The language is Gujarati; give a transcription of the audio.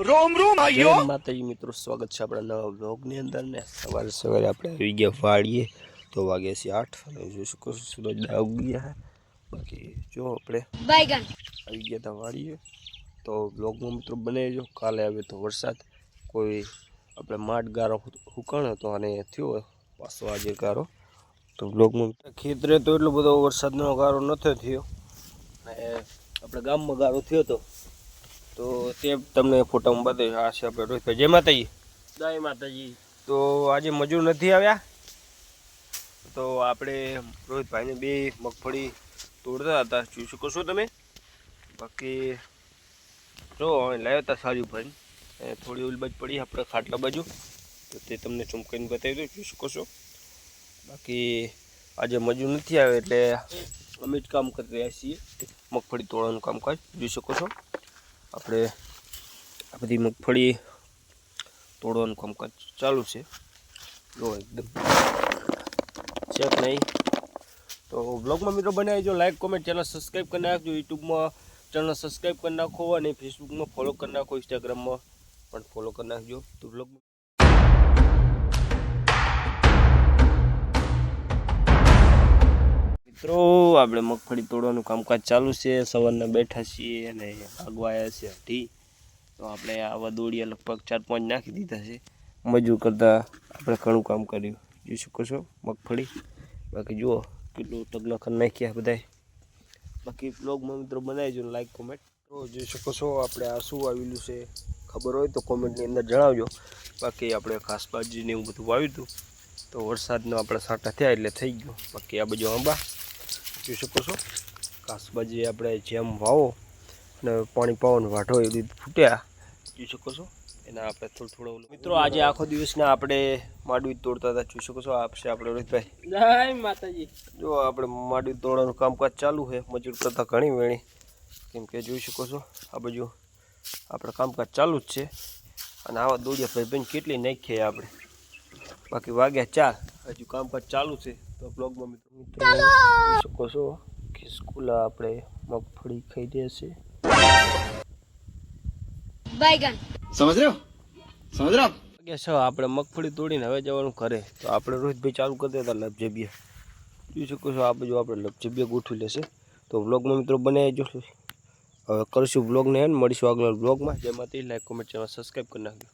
રોમ રોમ આયો માતાજી મિત્રો, સ્વાગત છે આપણા નવા બ્લોગની અંદર ને સવારે સવારે આપણે આવી ગયા વાળીએ તો વાગે છે 8 અને જોઈ શકો છો સૂરજ ઉગી ગયા છે। બાકી જો આપણે આવી ગયા હતા વાળીએ તો બ્લોગમાં મિત્રો બનાવી જો કાલે આવ્યો તો વરસાદ કોઈ આપણે માટ ગારો હુકણ હતો અને થયો પાછો આજે ગારો તો બ્લોગમાં ખેતરે તો એટલો બધો વરસાદનો ગારો નહોતો થયો અને આપણે ગામમાં ગારો થયો હતો તો તે તમને ફોટામાં બતાવ્યું। આ છે આપણે રોહિતભાઈ। જય માતાજી। જય માતાજી। તો આજે મજૂર નથી આવ્યા તો આપણે રોહિતભાઈને બે મગફળી તોડતા હતા, જોઈ શકો છો તમે। બાકી જો લાવ્યા હતા સારી ભાઈ થોડી ઓલી બાજુ પડી આપણે ખાટલા બાજુ તો તે તમને ચમકાઈને બતાવી દઉં, જોઈ શકો છો। બાકી આજે મજૂર નથી આવ્યા એટલે અમે જ કામ કરી રહ્યા છીએ, મગફળી તોડવાનું કામકાજ જોઈ શકો છો। આપણે આ બધી મગફળી તોડવાનું કામકાજ ચાલુ છે, જો એકદમ ચેક નહીં તો બ્લોગમાં મિત્રો બનાવી જો લાઈક કોમેન્ટ ચેનલ સબસ્ક્રાઈબ કરી નાખજો। યુટ્યુબમાં ચેનલ સબસ્ક્રાઈબ કરી નાખો અને ફેસબુકમાં ફોલો કરી નાખો, ઇન્સ્ટાગ્રામમાં પણ ફોલો કરી નાખજો। તો બ્લોગમાં મિત્રો આપણે મગફળી તોડવાનું કામકાજ ચાલુ છે, સવારના બેઠા છીએ અને ભાગવા આવ્યા છે 8 તો આપણે આવા દોડિયા લગભગ 4-5 નાખી દીધા છે। મજૂર કરતાં આપણે ઘણું કામ કર્યું, જોઈ શકો છો મગફળી। બાકી જુઓ કેટલું ટગલા કરી નાખ્યા બધાય। બાકી બ્લોગમાં મિત્રો બનાવી જો લાઈક કોમેન્ટ તો જોઈ શકો છો। આપણે આ શું આવેલું છે ખબર હોય તો કોમેન્ટની અંદર જણાવજો। બાકી આપણે ખાસ બાજરીને એવું બધું વાવ્યું હતું તો વરસાદનો આપણે છાંટા થયા એટલે થઈ ગયો। બાકી આ બાજુ આંબા જોઈ શકો છો, કાસબાજી આપણે જેમ વાવો અને પાણી પાવાનો વાઢો એ રીતે ફૂટ્યા જોઈ શકો છો। એના આપણે થોડું મિત્રો આજે આખો દિવસના આપણે માંડવી તોડતા હતા, જોઈ શકો છો। આપશે આપણે રોહિતભાઈ। જય માતાજી। જો આપણે માંડવી તોડવાનું કામકાજ ચાલુ છે, મજૂર કરતાં ઘણી વેણી કેમ કે જોઈ શકો છો આ બાજુ આપણે કામકાજ ચાલુ જ છે અને આવા દોડિયા ભાઈ કેટલી નાખીએ આપણે। બાકી વાગ્યા 4 હજુ કામકાજ ચાલુ છે તો બ્લોગમાં મિત્રો જોઈ શકો છો કે સ્કૂલ આપણે મગફળી ખાઈ રહ્યા છે। સમજ રહ્યો વાગ્યા 6 આપણે મગફળી તોડીને હવે જવાનું ઘરે તો આપણે રોહિતભાઈ ચાલુ કરી દેતા લપજબિયા જોઈ શકો છો। આ બાજુ આપણે લપજબિયા ગોઠવી લેશે તો બ્લોગમાં મિત્રો બનાવી જો। હવે કરીશું બ્લોગને એન્ડ, મળીશું આગળ બ્લોગમાં। જય માતાજી। લાઈક કોમેન્ટ ચેનલ સબસ્ક્રાઈબ કરી નાખજો।